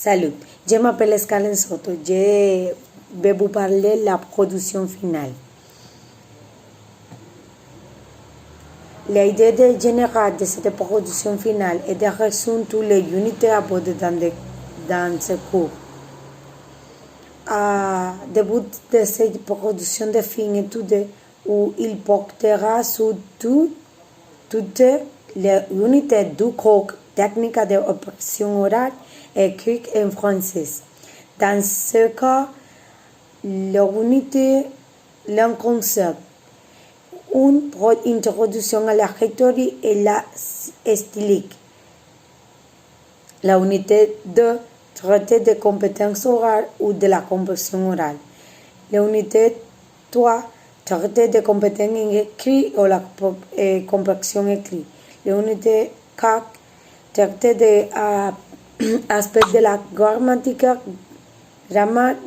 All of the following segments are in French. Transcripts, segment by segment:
Salut, je m'appelle Scalen Soto. Je vais vous parler de la production finale. L'idée générale de cette production finale est de résoudre toutes les unités abordées dans ce cours. À début de cette production de fin étude, où il portera sur toutes les unités du cours technique d'opération orale écrite en français. Dans ce cas, l'unité, le concept, une introduction à la rhétorique et la stylistique. La unité 2 traite des compétences orales ou de la compréhension orale. L'unité 3 traite des compétences en écrit ou la compréhension écrite. L'unité 4 traite des aspects de la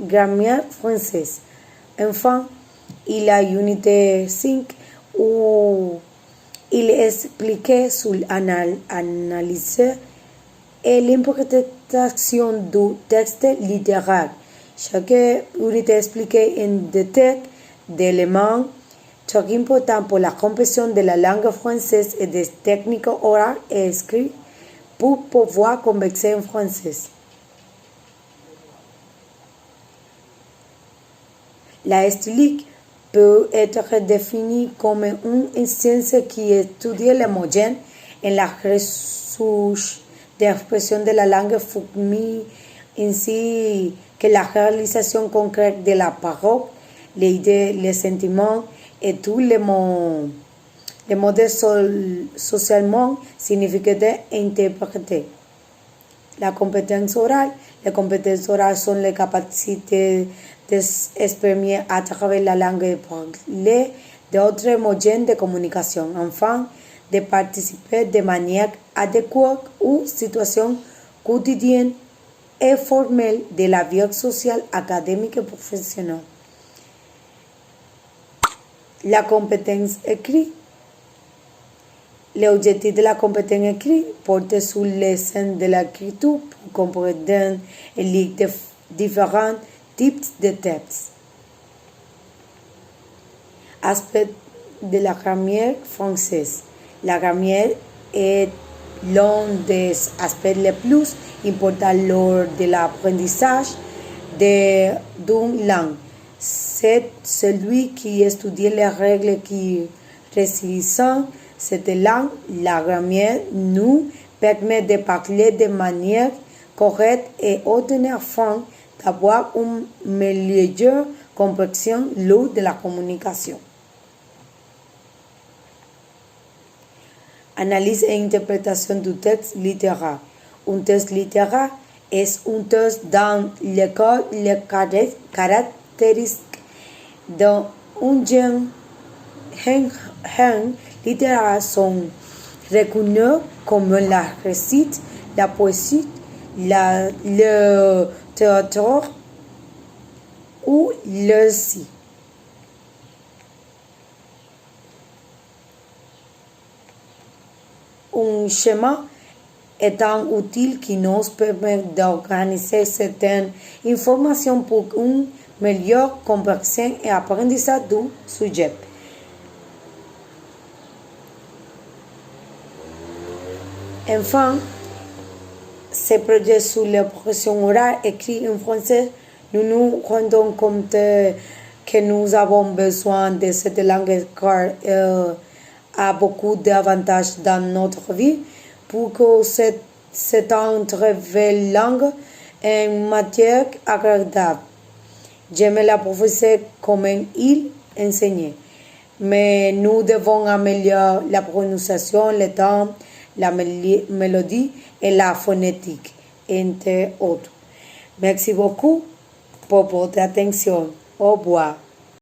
grammaire française. Enfin, il y a l'unité 5 où il explique sur l'analyse et l'interprétation du texte littéraire. Chaque unité explique un détail d'éléments très importants pour la compréhension de la langue française et des techniques orales et écrites pour pouvoir converser en français. La stylistique peut être définie comme une science qui étudie l'homogène et la recherche d'expression de la langue fournie ainsi que la réalisation concrète de la parole, les idées, les sentiments et tous les modes socialement significatifs interprétés. La compétence orale. Les compétences orales sont les capacités d'exprimer à travers la langue parlée d'autres moyens de communication, enfin, de participer de manière adéquate aux situations quotidiennes et formelles de la vie sociale, académique et professionnelle. La compétence écrite. L'objectif de la compétence écrite porte sur l'essence de l'écriture pour comprendre et lire différents types de textes. Aspect de la grammaire française. La grammaire est l'un des aspects les plus importants lors de l'apprentissage d'une langue. C'est celui qui étudie les règles qui régissent cette langue. La grammaire nous permet de parler de manière correcte et ordonnée afin d'avoir une meilleure compréhension lors de la communication. Analyse et interprétation du texte littéraire. Un texte littéraire est un texte dans lequel les caractéristiques d'un genre littéraire sont reconnues comme la récite, la poésie, le théâtre ou le récit. Un schéma étant utile qui nous permet d'organiser certaines informations pour une meilleure compréhension et apprentissage du sujet. Enfin, ces projets sur l'expression orale écrite en français, nous nous rendons compte que nous avons besoin de cette langue car elle a beaucoup d'avantages dans notre vie pour que c'est une très belle langue et une matière agréable. J'aime la professeure comme il enseignait, mais nous devons améliorer la prononciation, le temps, la mélodie et la phonétique, entre autres. Merci beaucoup pour votre attention. Au revoir.